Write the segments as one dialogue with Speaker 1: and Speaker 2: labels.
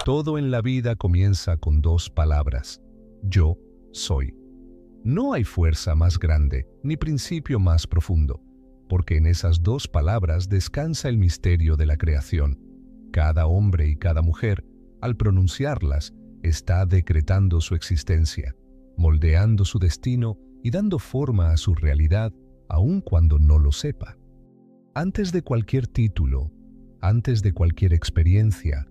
Speaker 1: Todo en la vida comienza con dos palabras: yo soy. No hay fuerza más grande, ni principio más profundo, porque en esas dos palabras descansa el misterio de la creación. Cada hombre y cada mujer, al pronunciarlas, está decretando su existencia, moldeando su destino y dando forma a su realidad, aun cuando no lo sepa. Antes de cualquier título, antes de cualquier experiencia,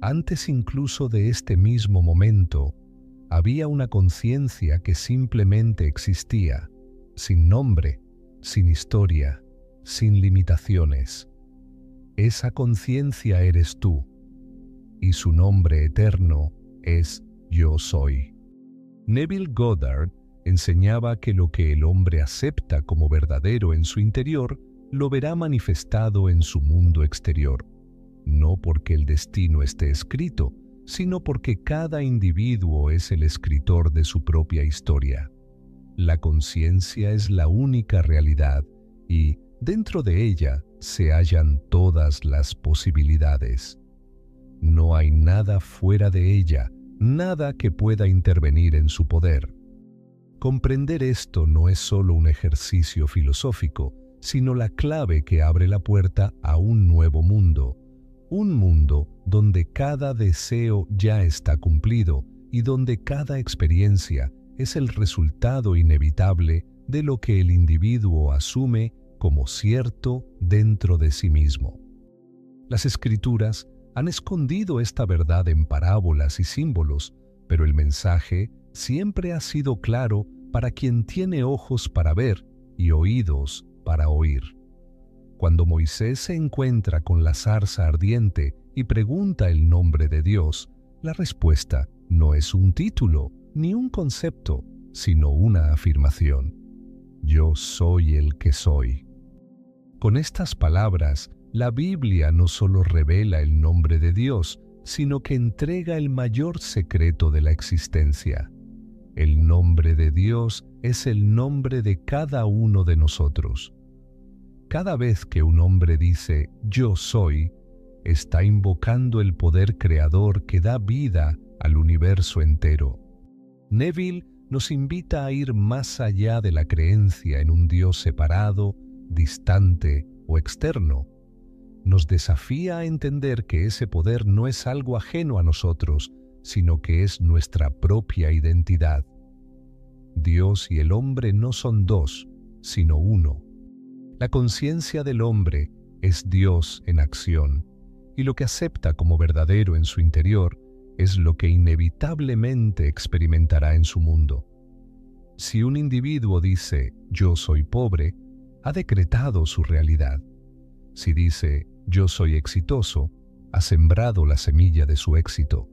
Speaker 1: antes incluso de este mismo momento, había una conciencia que simplemente existía, sin nombre, sin historia, sin limitaciones. Esa conciencia eres tú, y su nombre eterno es Yo Soy. Neville Goddard enseñaba que lo que el hombre acepta como verdadero en su interior, lo verá manifestado en su mundo exterior, no porque el destino esté escrito, sino porque cada individuo es el escritor de su propia historia. La conciencia es la única realidad y, dentro de ella, se hallan todas las posibilidades. No hay nada fuera de ella, nada que pueda intervenir en su poder. Comprender esto no es solo un ejercicio filosófico, sino la clave que abre la puerta a un nuevo mundo. Un mundo donde cada deseo ya está cumplido y donde cada experiencia es el resultado inevitable de lo que el individuo asume como cierto dentro de sí mismo. Las Escrituras han escondido esta verdad en parábolas y símbolos, pero el mensaje siempre ha sido claro para quien tiene ojos para ver y oídos para oír. Cuando Moisés se encuentra con la zarza ardiente y pregunta el nombre de Dios, la respuesta no es un título ni un concepto, sino una afirmación: Yo soy el que soy. Con estas palabras, la Biblia no solo revela el nombre de Dios, sino que entrega el mayor secreto de la existencia. El nombre de Dios es el nombre de cada uno de nosotros. Cada vez que un hombre dice «Yo soy», está invocando el poder creador que da vida al universo entero. Neville nos invita a ir más allá de la creencia en un Dios separado, distante o externo. Nos desafía a entender que ese poder no es algo ajeno a nosotros, sino que es nuestra propia identidad. Dios y el hombre no son dos, sino uno. La conciencia del hombre es Dios en acción, y lo que acepta como verdadero en su interior es lo que inevitablemente experimentará en su mundo. Si un individuo dice «yo soy pobre», ha decretado su realidad. Si dice «yo soy exitoso», ha sembrado la semilla de su éxito.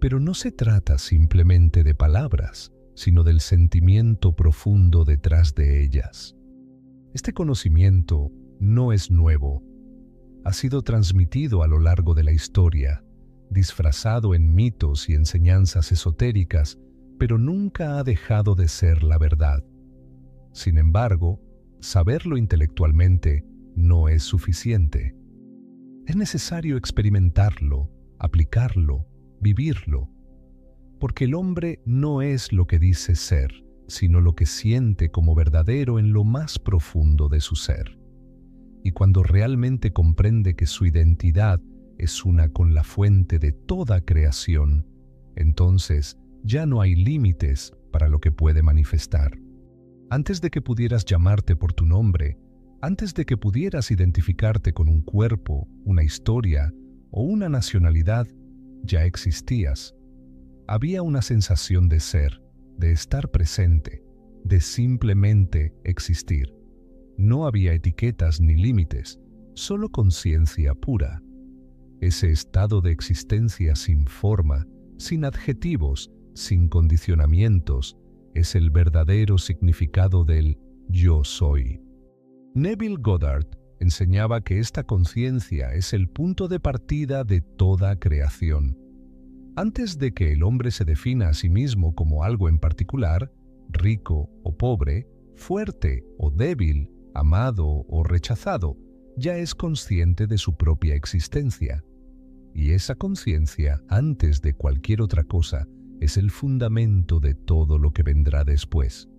Speaker 1: Pero no se trata simplemente de palabras, sino del sentimiento profundo detrás de ellas. Este conocimiento no es nuevo. Ha sido transmitido a lo largo de la historia, disfrazado en mitos y enseñanzas esotéricas, pero nunca ha dejado de ser la verdad. Sin embargo, saberlo intelectualmente no es suficiente. Es necesario experimentarlo, aplicarlo, vivirlo, porque el hombre no es lo que dice ser, sino lo que siente como verdadero en lo más profundo de su ser. Y cuando realmente comprende que su identidad es una con la fuente de toda creación, entonces ya no hay límites para lo que puede manifestar. Antes de que pudieras llamarte por tu nombre, antes de que pudieras identificarte con un cuerpo, una historia o una nacionalidad, ya existías. Había una sensación de ser, de estar presente, de simplemente existir. No había etiquetas ni límites, solo conciencia pura. Ese estado de existencia sin forma, sin adjetivos, sin condicionamientos, es el verdadero significado del yo soy. Neville Goddard enseñaba que esta conciencia es el punto de partida de toda creación. Antes de que el hombre se defina a sí mismo como algo en particular, rico o pobre, fuerte o débil, amado o rechazado, ya es consciente de su propia existencia. Y esa conciencia, antes de cualquier otra cosa, es el fundamento de todo lo que vendrá después.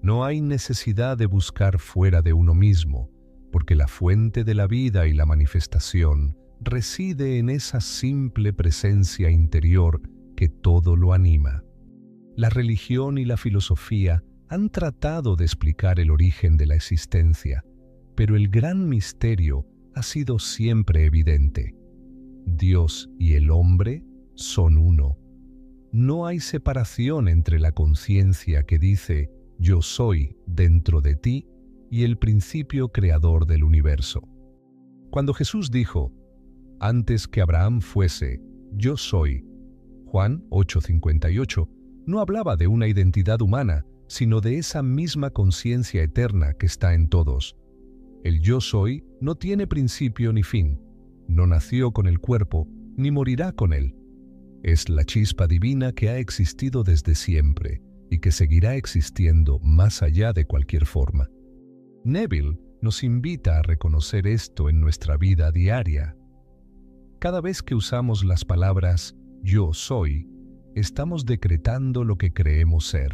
Speaker 1: No hay necesidad de buscar fuera de uno mismo, porque la fuente de la vida y la manifestación reside en esa simple presencia interior que todo lo anima. La religión y la filosofía han tratado de explicar el origen de la existencia, pero el gran misterio ha sido siempre evidente. Dios y el hombre son uno. No hay separación entre la conciencia que dice «yo soy» dentro de ti y el principio creador del universo. Cuando Jesús dijo «antes que Abraham fuese, yo soy», Juan 8:58, no hablaba de una identidad humana, sino de esa misma conciencia eterna que está en todos. El yo soy no tiene principio ni fin, no nació con el cuerpo, ni morirá con él. Es la chispa divina que ha existido desde siempre y que seguirá existiendo más allá de cualquier forma. Neville nos invita a reconocer esto en nuestra vida diaria. Cada vez que usamos las palabras «yo soy», estamos decretando lo que creemos ser.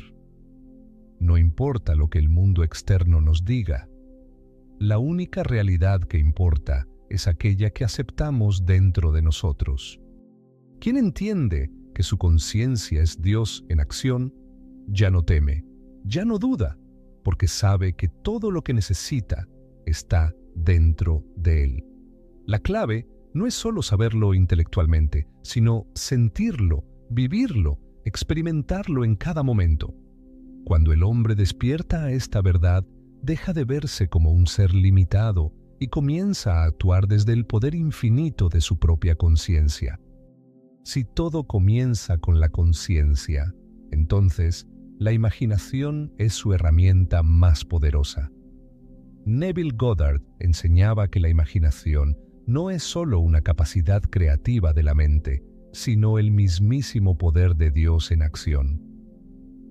Speaker 1: No importa lo que el mundo externo nos diga. La única realidad que importa es aquella que aceptamos dentro de nosotros. Quien entiende que su conciencia es Dios en acción, ya no teme, ya no duda, porque sabe que todo lo que necesita está dentro de él. La clave no es solo saberlo intelectualmente, sino sentirlo, vivirlo, experimentarlo en cada momento. Cuando el hombre despierta a esta verdad, deja de verse como un ser limitado y comienza a actuar desde el poder infinito de su propia conciencia. Si todo comienza con la conciencia, entonces la imaginación es su herramienta más poderosa. Neville Goddard enseñaba que la imaginación no es solo una capacidad creativa de la mente, sino el mismísimo poder de Dios en acción.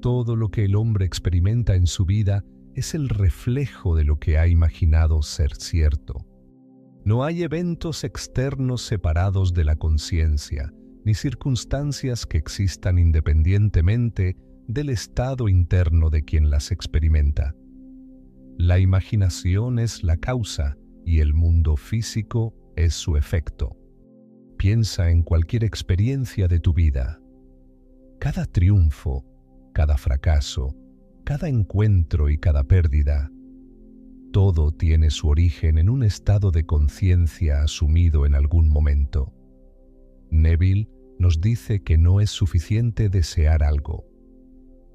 Speaker 1: Todo lo que el hombre experimenta en su vida es el reflejo de lo que ha imaginado ser cierto. No hay eventos externos separados de la conciencia, ni circunstancias que existan independientemente del estado interno de quien las experimenta. La imaginación es la causa y el mundo físico es su efecto. Piensa en cualquier experiencia de tu vida. Cada triunfo, cada fracaso, cada encuentro y cada pérdida, todo tiene su origen en un estado de conciencia asumido en algún momento. Neville nos dice que no es suficiente desear algo.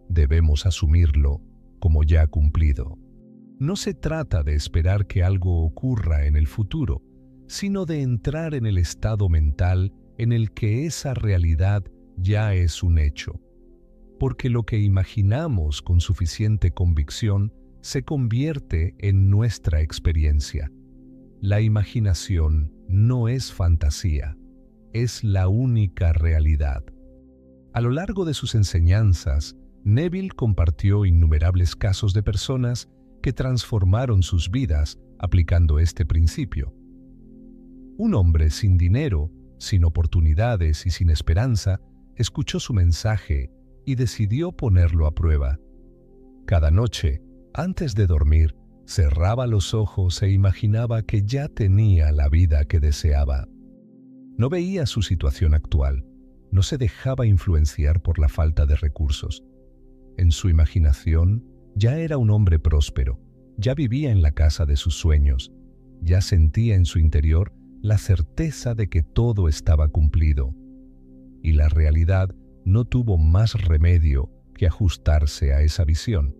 Speaker 1: Debemos asumirlo como ya cumplido. No se trata de esperar que algo ocurra en el futuro, sino de entrar en el estado mental en el que esa realidad ya es un hecho. Porque lo que imaginamos con suficiente convicción se convierte en nuestra experiencia. La imaginación no es fantasía, es la única realidad. A lo largo de sus enseñanzas, Neville compartió innumerables casos de personas que transformaron sus vidas aplicando este principio. Un hombre sin dinero, sin oportunidades y sin esperanza, escuchó su mensaje y decidió ponerlo a prueba. Cada noche, antes de dormir, cerraba los ojos e imaginaba que ya tenía la vida que deseaba. No veía su situación actual, no se dejaba influenciar por la falta de recursos. En su imaginación, ya era un hombre próspero, ya vivía en la casa de sus sueños, ya sentía en su interior la certeza de que todo estaba cumplido. Y la realidad no tuvo más remedio que ajustarse a esa visión.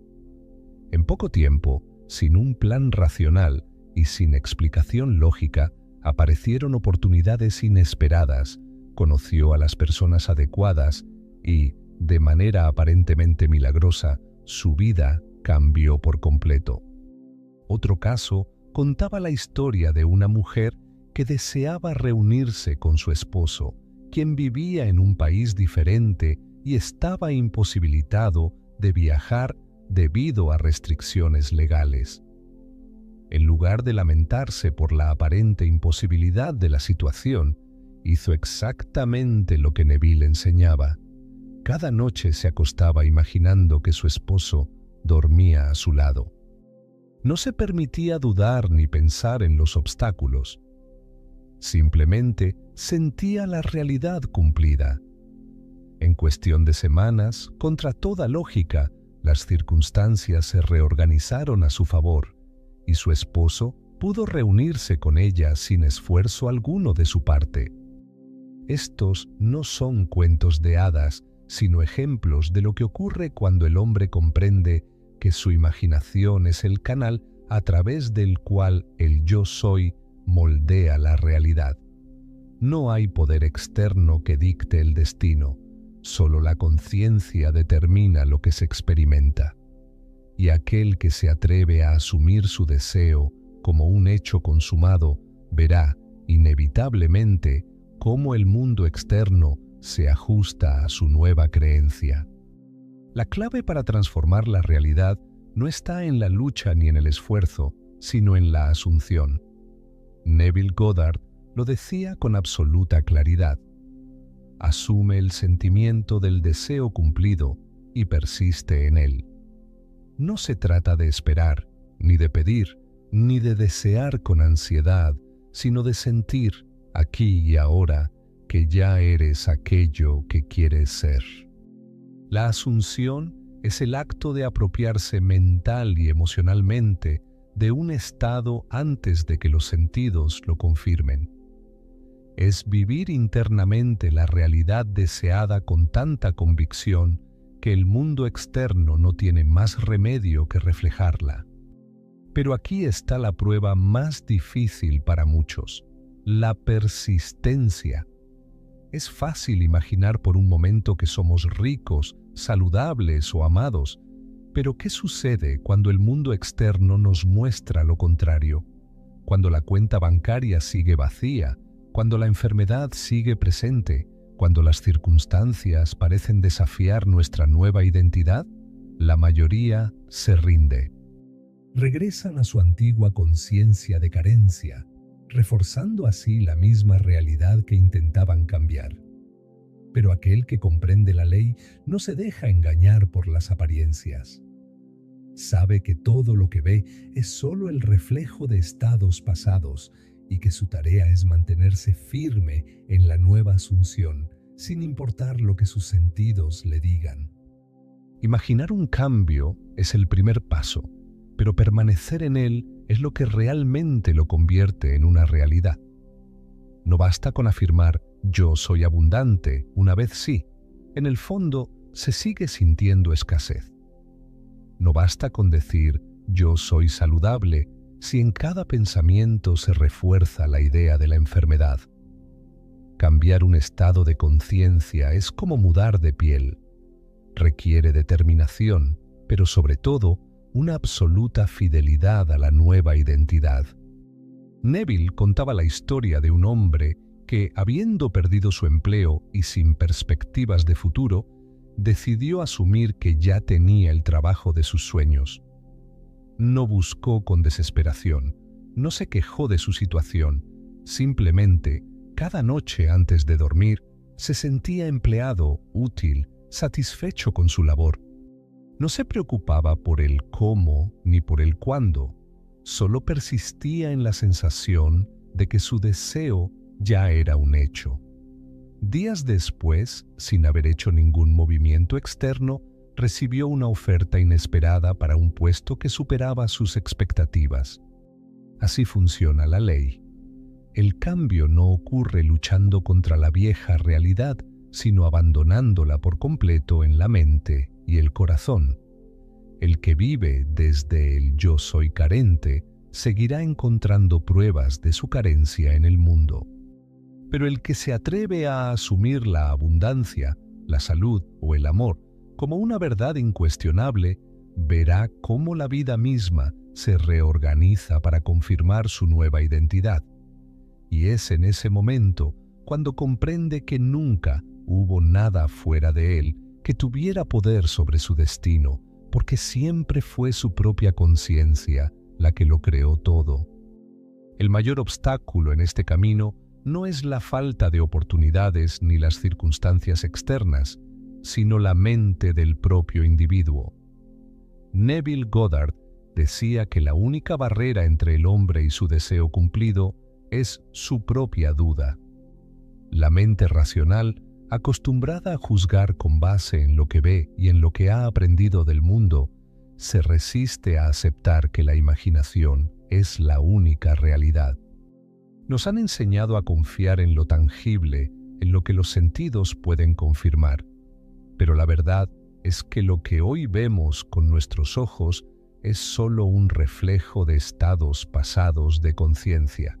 Speaker 1: En poco tiempo, sin un plan racional y sin explicación lógica, aparecieron oportunidades inesperadas, conoció a las personas adecuadas y, de manera aparentemente milagrosa, su vida cambió por completo. Otro caso contaba la historia de una mujer que deseaba reunirse con su esposo, quien vivía en un país diferente y estaba imposibilitado de viajar debido a restricciones legales. En lugar de lamentarse por la aparente imposibilidad de la situación hizo exactamente lo que Neville enseñaba. Cada noche se acostaba imaginando que su esposo dormía a su lado. No se permitía dudar ni pensar en los obstáculos. Simplemente sentía la realidad cumplida. En cuestión de semanas, contra toda lógica, las circunstancias se reorganizaron a su favor y su esposo pudo reunirse con ella sin esfuerzo alguno de su parte. Estos no son cuentos de hadas, sino ejemplos de lo que ocurre cuando el hombre comprende que su imaginación es el canal a través del cual el yo soy moldea la realidad. No hay poder externo que dicte el destino, solo la conciencia determina lo que se experimenta. Y aquel que se atreve a asumir su deseo como un hecho consumado, verá, inevitablemente, cómo el mundo externo se ajusta a su nueva creencia. La clave para transformar la realidad no está en la lucha ni en el esfuerzo, sino en la asunción. Neville Goddard lo decía con absoluta claridad. Asume el sentimiento del deseo cumplido y persiste en él. No se trata de esperar, ni de pedir, ni de desear con ansiedad, sino de sentir, aquí y ahora, que ya eres aquello que quieres ser. La asunción es el acto de apropiarse mental y emocionalmente de un estado antes de que los sentidos lo confirmen. Es vivir internamente la realidad deseada con tanta convicción que el mundo externo no tiene más remedio que reflejarla. Pero aquí está la prueba más difícil para muchos, la persistencia. Es fácil imaginar por un momento que somos ricos, saludables o amados, pero ¿qué sucede cuando el mundo externo nos muestra lo contrario? Cuando la cuenta bancaria sigue vacía, cuando la enfermedad sigue presente, cuando las circunstancias parecen desafiar nuestra nueva identidad, la mayoría se rinde. Regresan a su antigua conciencia de carencia, reforzando así la misma realidad que intentaban cambiar. Pero aquel que comprende la ley no se deja engañar por las apariencias. Sabe que todo lo que ve es solo el reflejo de estados pasados y que su tarea es mantenerse firme en la nueva asunción, sin importar lo que sus sentidos le digan. Imaginar un cambio es el primer paso, pero permanecer en él es lo que realmente lo convierte en una realidad. No basta con afirmar «yo soy abundante» una vez sí, en el fondo se sigue sintiendo escasez. No basta con decir «yo soy saludable» si en cada pensamiento se refuerza la idea de la enfermedad. Cambiar un estado de conciencia es como mudar de piel. Requiere determinación, pero sobre todo una absoluta fidelidad a la nueva identidad. Neville contaba la historia de un hombre que, habiendo perdido su empleo y sin perspectivas de futuro, decidió asumir que ya tenía el trabajo de sus sueños. No buscó con desesperación, no se quejó de su situación, simplemente, cada noche antes de dormir, se sentía empleado, útil, satisfecho con su labor. No se preocupaba por el cómo ni por el cuándo, solo persistía en la sensación de que su deseo ya era un hecho. Días después, sin haber hecho ningún movimiento externo, recibió una oferta inesperada para un puesto que superaba sus expectativas. Así funciona la ley. El cambio no ocurre luchando contra la vieja realidad, sino abandonándola por completo en la mente y el corazón. El que vive desde el yo soy carente seguirá encontrando pruebas de su carencia en el mundo. Pero el que se atreve a asumir la abundancia, la salud o el amor como una verdad incuestionable, verá cómo la vida misma se reorganiza para confirmar su nueva identidad. Y es en ese momento cuando comprende que nunca hubo nada fuera de él que tuviera poder sobre su destino, porque siempre fue su propia conciencia la que lo creó todo. El mayor obstáculo en este camino no es la falta de oportunidades ni las circunstancias externas, sino la mente del propio individuo. Neville Goddard decía que la única barrera entre el hombre y su deseo cumplido es su propia duda. La mente racional, acostumbrada a juzgar con base en lo que ve y en lo que ha aprendido del mundo, se resiste a aceptar que la imaginación es la única realidad. Nos han enseñado a confiar en lo tangible, en lo que los sentidos pueden confirmar. Pero la verdad es que lo que hoy vemos con nuestros ojos es solo un reflejo de estados pasados de conciencia.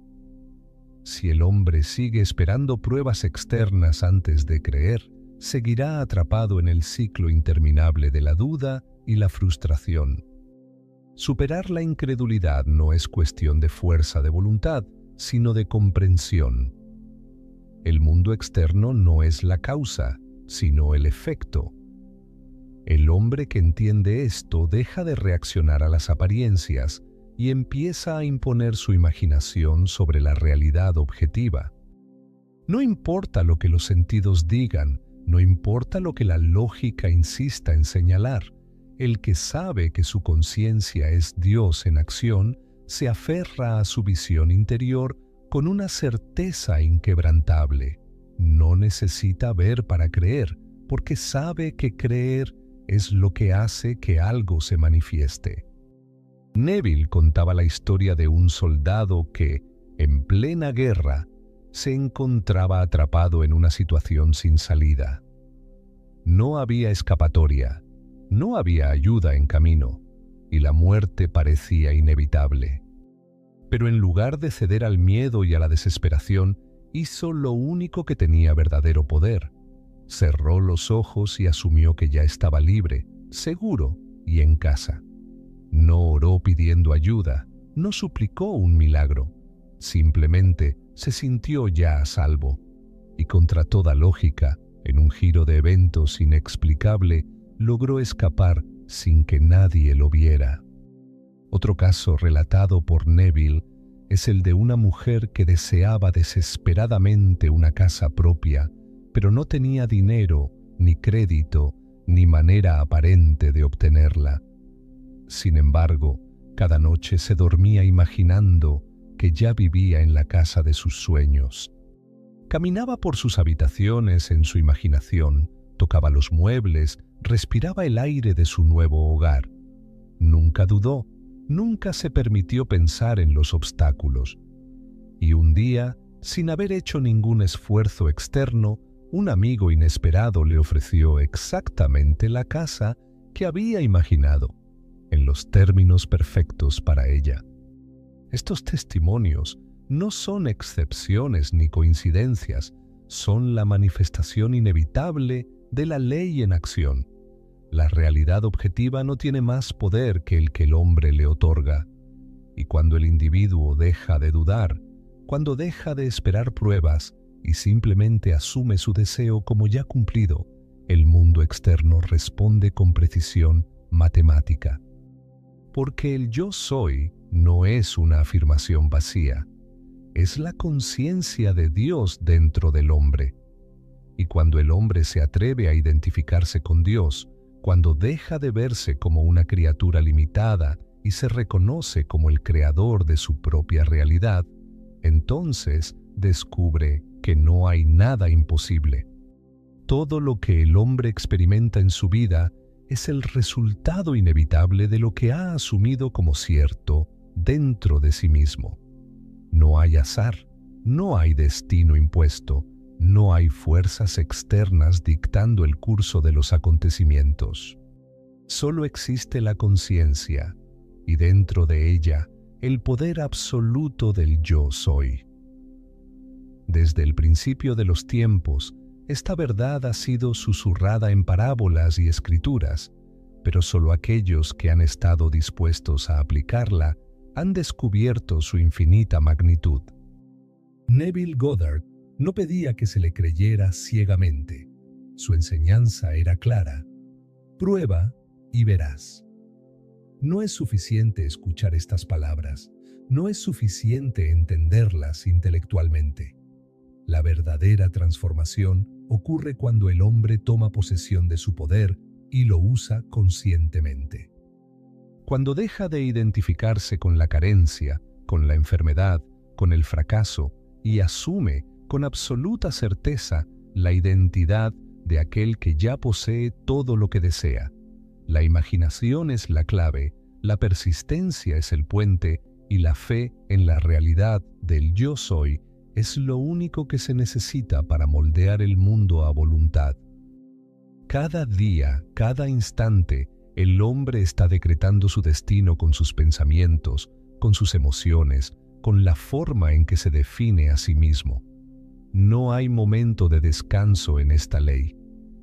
Speaker 1: Si el hombre sigue esperando pruebas externas antes de creer, seguirá atrapado en el ciclo interminable de la duda y la frustración. Superar la incredulidad no es cuestión de fuerza de voluntad, sino de comprensión. El mundo externo no es la causa, sino el efecto. El hombre que entiende esto deja de reaccionar a las apariencias y empieza a imponer su imaginación sobre la realidad objetiva. No importa lo que los sentidos digan, no importa lo que la lógica insista en señalar, el que sabe que su conciencia es Dios en acción, se aferra a su visión interior con una certeza inquebrantable. No necesita ver para creer, porque sabe que creer es lo que hace que algo se manifieste. Neville contaba la historia de un soldado que, en plena guerra, se encontraba atrapado en una situación sin salida. No había escapatoria, no había ayuda en camino, y la muerte parecía inevitable. Pero en lugar de ceder al miedo y a la desesperación, hizo lo único que tenía verdadero poder. Cerró los ojos y asumió que ya estaba libre, seguro y en casa. No oró pidiendo ayuda, no suplicó un milagro. Simplemente se sintió ya a salvo. Y contra toda lógica, en un giro de eventos inexplicable, logró escapar sin que nadie lo viera. Otro caso relatado por Neville es el de una mujer que deseaba desesperadamente una casa propia, pero no tenía dinero, ni crédito, ni manera aparente de obtenerla. Sin embargo, cada noche se dormía imaginando que ya vivía en la casa de sus sueños. Caminaba por sus habitaciones en su imaginación, tocaba los muebles, respiraba el aire de su nuevo hogar. Nunca dudó, nunca se permitió pensar en los obstáculos. Y un día, sin haber hecho ningún esfuerzo externo, un amigo inesperado le ofreció exactamente la casa que había imaginado, en los términos perfectos para ella. Estos testimonios no son excepciones ni coincidencias, son la manifestación inevitable de la ley en acción. La realidad objetiva no tiene más poder que el que el hombre le otorga. Y cuando el individuo deja de dudar, cuando deja de esperar pruebas y simplemente asume su deseo como ya cumplido, el mundo externo responde con precisión matemática. Porque el yo soy no es una afirmación vacía, es la conciencia de Dios dentro del hombre. Y cuando el hombre se atreve a identificarse con Dios, cuando deja de verse como una criatura limitada y se reconoce como el creador de su propia realidad, entonces descubre que no hay nada imposible. Todo lo que el hombre experimenta en su vida es el resultado inevitable de lo que ha asumido como cierto dentro de sí mismo. No hay azar, no hay destino impuesto, no hay fuerzas externas dictando el curso de los acontecimientos. Solo existe la conciencia, y dentro de ella, el poder absoluto del yo soy. Desde el principio de los tiempos, esta verdad ha sido susurrada en parábolas y escrituras, pero solo aquellos que han estado dispuestos a aplicarla han descubierto su infinita magnitud. Neville Goddard no pedía que se le creyera ciegamente. Su enseñanza era clara: prueba y verás. No es suficiente escuchar estas palabras, no es suficiente entenderlas intelectualmente. La verdadera transformación ocurre cuando el hombre toma posesión de su poder y lo usa conscientemente. Cuando deja de identificarse con la carencia, con la enfermedad, con el fracaso y asume con absoluta certeza la identidad de aquel que ya posee todo lo que desea. La imaginación es la clave, la persistencia es el puente y la fe en la realidad del yo soy es lo único que se necesita para moldear el mundo a voluntad. Cada día, cada instante, el hombre está decretando su destino con sus pensamientos, con sus emociones, con la forma en que se define a sí mismo. No hay momento de descanso en esta ley.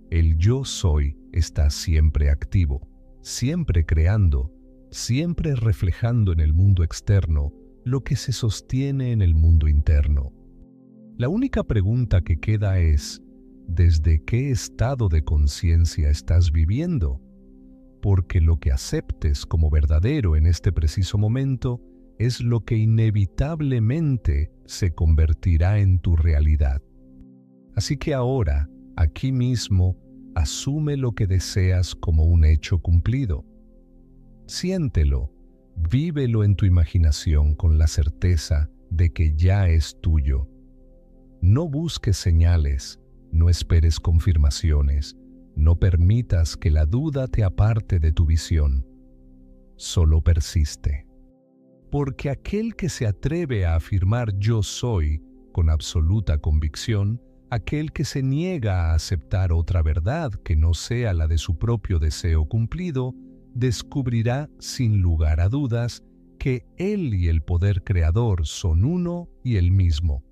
Speaker 1: El yo soy está siempre activo, siempre creando, siempre reflejando en el mundo externo lo que se sostiene en el mundo interno. La única pregunta que queda es, ¿desde qué estado de conciencia estás viviendo? Porque lo que aceptes como verdadero en este preciso momento es lo que inevitablemente se convertirá en tu realidad. Así que ahora, aquí mismo, asume lo que deseas como un hecho cumplido. Siéntelo, vívelo en tu imaginación con la certeza de que ya es tuyo. No busques señales, no esperes confirmaciones, no permitas que la duda te aparte de tu visión. Solo persiste. Porque aquel que se atreve a afirmar yo soy con absoluta convicción, aquel que se niega a aceptar otra verdad que no sea la de su propio deseo cumplido, descubrirá sin lugar a dudas que él y el poder creador son uno y el mismo.